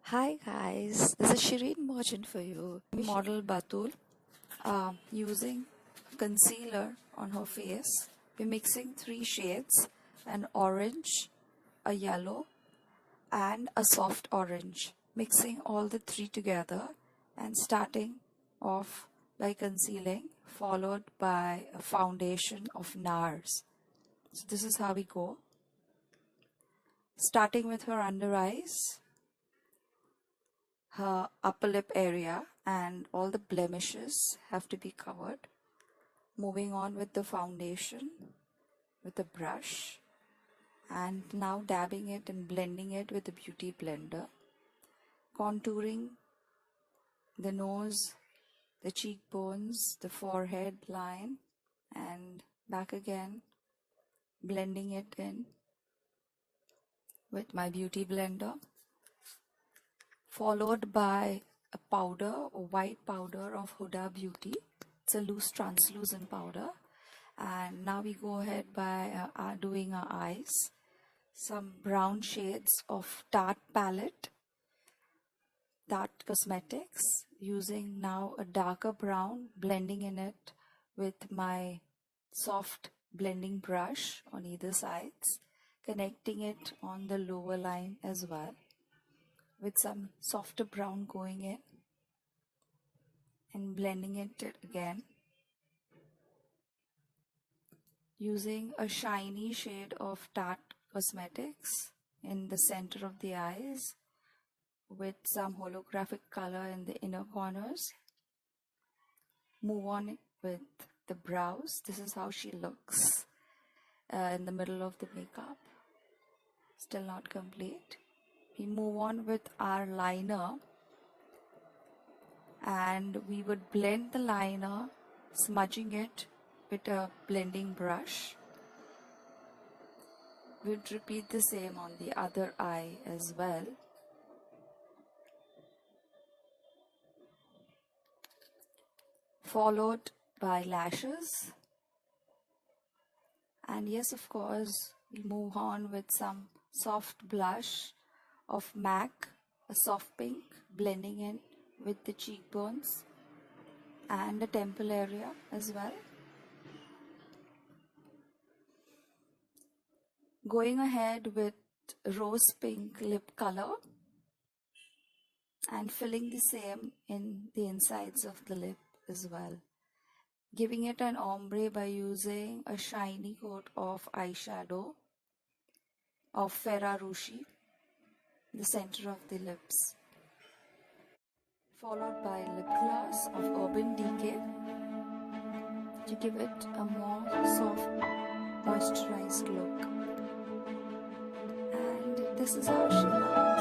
Hi guys, this is Shireen Merchant for you. Model Batul using concealer on her face. We're mixing three shades: an orange, a yellow, and a soft orange. Mixing all the three together and starting off by concealing, followed by a foundation of NARS. So this is how we go. Starting with her under eyes, her upper lip area, and all the blemishes have to be covered. Moving on with the foundation with a brush, and now dabbing it and blending it with a beauty blender. Contouring the nose, the cheekbones, the forehead line, and back again, blending it in with my beauty blender, followed by a powder, a white powder of Huda Beauty. It's a loose translucent powder. And now we go ahead by doing our eyes. Some brown shades of Tarte palette, Tarte Cosmetics, using now a darker brown, blending in it with my soft blending brush on either sides, connecting it on the lower line as well, with some softer brown going in and blending it again, using a shiny shade of Tarte Cosmetics in the center of the eyes with some holographic color in the inner corners. Move on with the brows. This is how she looks in the middle of the makeup. Still not complete. We move on with our liner, and we would blend the liner, smudging it with a blending brush. We'd repeat the same on the other eye as well. Followed by lashes. And yes, of course, we move on with some soft blush of MAC, a soft pink, blending in with the cheekbones and the temple area as well. Going ahead with rose pink lip color and filling the same in the insides of the lip as well. Giving it an ombre by using a shiny coat of eyeshadow of Ferrarouche, the center of the lips. Followed by lip gloss of Urban Decay to give it a more soft, moisturized look. And this is how she looks.